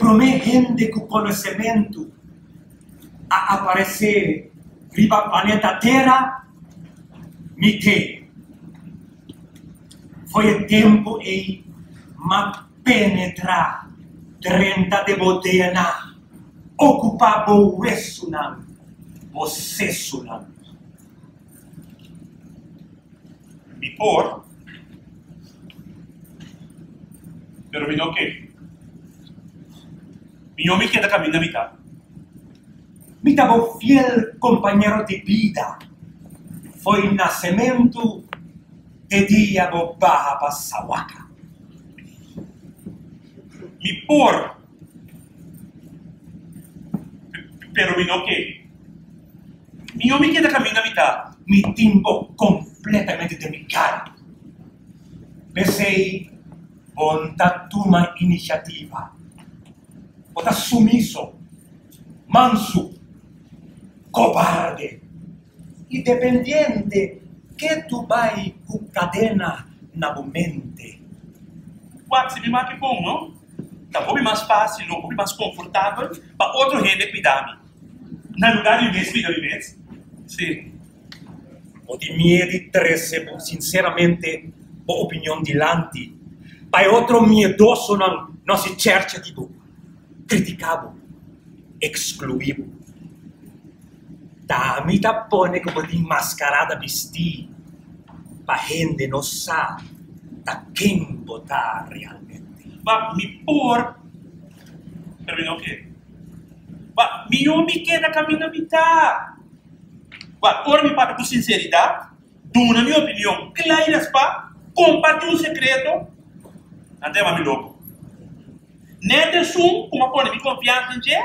Promé gente com conhecimento a aparecer riba planeta Terra, me que foi o tempo e ma penetrar 30 de botena, ocupar o resonam, o sessunam. Mi por, pero mi no que. Mi homem queda caminho na mitad. Mi tavo fiel compañero de vida. Foi nascimento de dia bo barra passawaca. Mi por, pero mi no que. Mi homem queda caminho na mitad. Mi timbo completamente de mi cara. Pensei, bonta tuma iniciativa. Bota sumiso, manso, cobarde, independiente, que tu vai com cadena na mente. Ué, se me marque bom, não? Tá bom mais fácil, não? Mais confortável para outro gente cuidar-me. Na lugar de vez, filho de vez. Sim. O de medo recebo, sinceramente, a opinião de Lanti. Para outro miedoso não se cerca de boa. Criticado, excluído. Da me pone como de mascarada vestir, para gente não sabe da quem botar realmente. Mas me por, pero não que. Mas mi homem queda caminho na mitad. Mas ora me paga com sinceridade, na minha opinião, claras para compartilhar um segredo. Até vai me louco. Nete sum, como pode me confiança em você,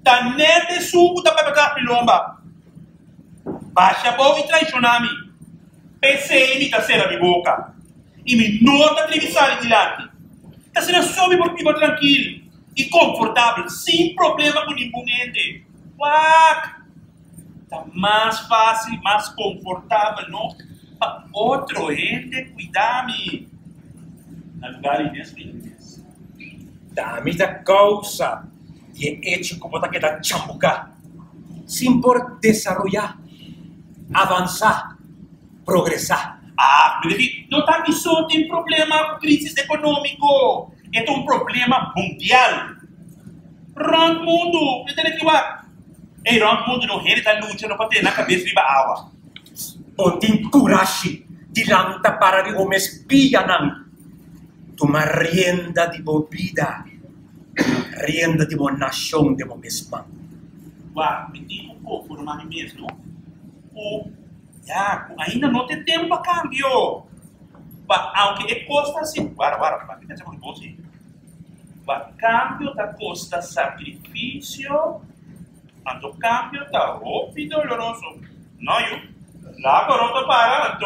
tá nete sum que tá para pegar pilomba. Baixa bom e traicionar-me. Pensei em tá sendo a minha boca. E me nota televisão adiante. Tá sendo só me por tranquilo e confortável, sem problema com ninguém. Uac! Tá mais fácil, mais confortável, não? Para outro gente cuidar-me. Na lugar de Da me causa de hecho como tá que da chambuca. Sin por desarrollar, avançar, progressar. Ah, mas não tá que só tem problema com crise econômico. É um problema mundial. Rond mundo, não tem que vai. Ei, rond mundo não rende da luta, não pode ter na cabeça de água. Pontin coragem de lanta para de homem espia não. Toma rienda de boa vida, rienda de boa nação de boa mesma. Uau, me digo um pouco por mim mesmo. Ainda não tem tempo para cambio. Aunque é custa assim, para que pensamos bom sim. Cambio da custa sacrifício, ando cambio da roupa doloroso. Não, eu lá pronto para,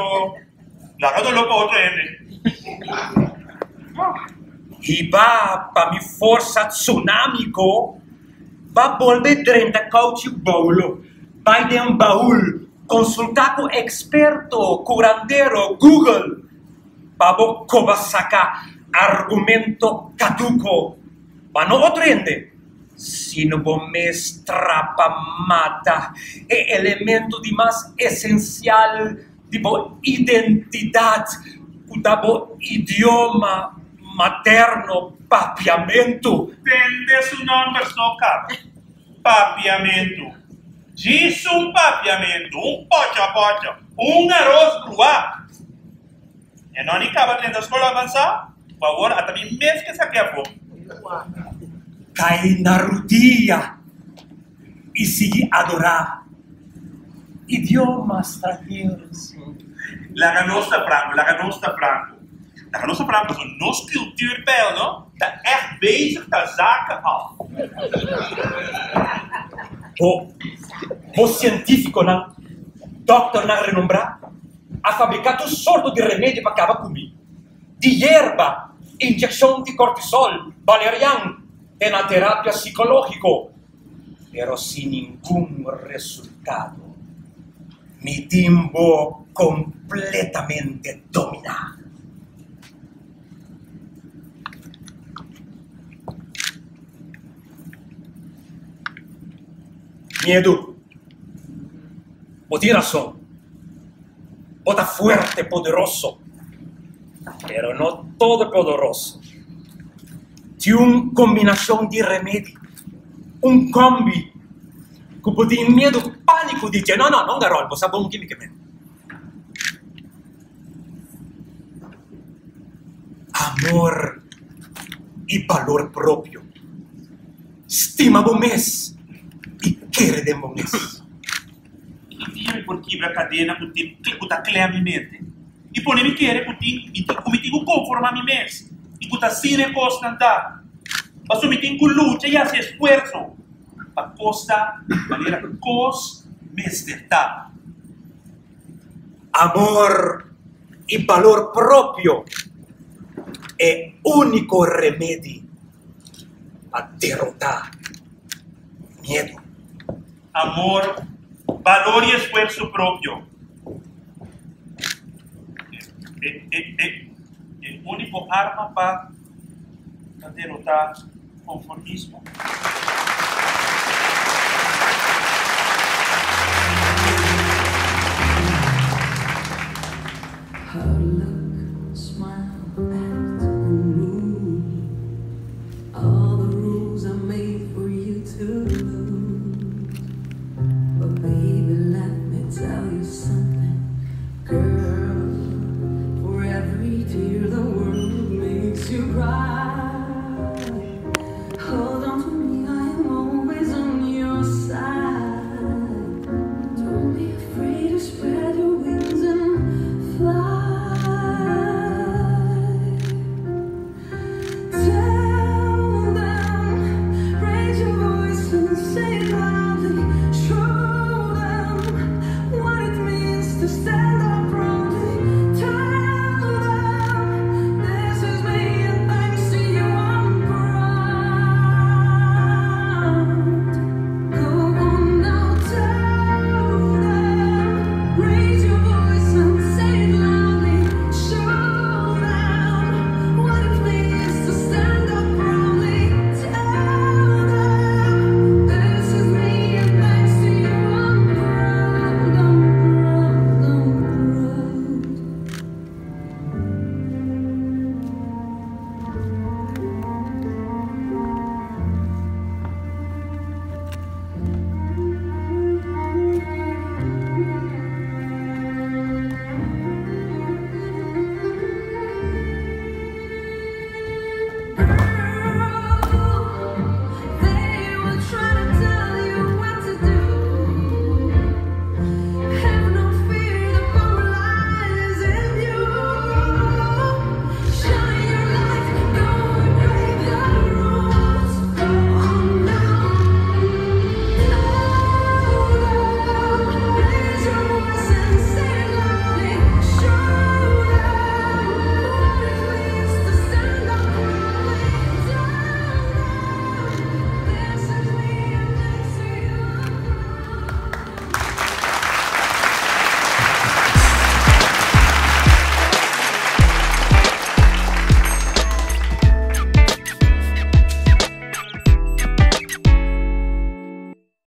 lá que dolor para outro ele. Iba para mi força tsunamico, va volver 30 cauchi bolo, vai de baúl, consultar com experto, curandero, Google, para sacar argumento caduco, para não otrende, sino bom mestrapa mata, é elemento de mais essencial de boa identidade, da boa idioma materno, papiamento. Tende su nome soca. Papiamento. Diz papiamento. Pocha. Arroz cruá. E não acaba tendo a escola avançar. Por favor, até mim mesmo que saque a fogo. Cai na rodia e se adorar. Idiomas estrangeiros. La nostra Franco. La nostra Franco is een nos cultuurpeil, no? Dat echt bezig met zaken af. O científico, não? Doctor não renombrar, ha fabricado sorto de remédio para acabar comigo. De erva, injeção de cortisol, valerian, tem a terapia psicológica, pero sem nenhum resultado. Me timbo completamente dominado. Miedo. O tiene razón. O está fuerte, poderoso. Pero no todo poderoso. Tiene una combinación de remedi. Un combi. Che può dire miedo, panico, dice no, non garolbo, sa buon chimicamente. Amor e valor proprio. Stima bom mes e querer de bom mes. E tira por quebra a cadena com a clea mi mente. E por nem querer com conforme a mi mes. E com a cine constante. Mas eu me tenho com luta e esse esforço. A costa maneira cos mesdertà. Amor e valor proprio è unico remedio a derrotar miedo. Amor, valor e esforço próprio. É o único arma para derrotar conformismo.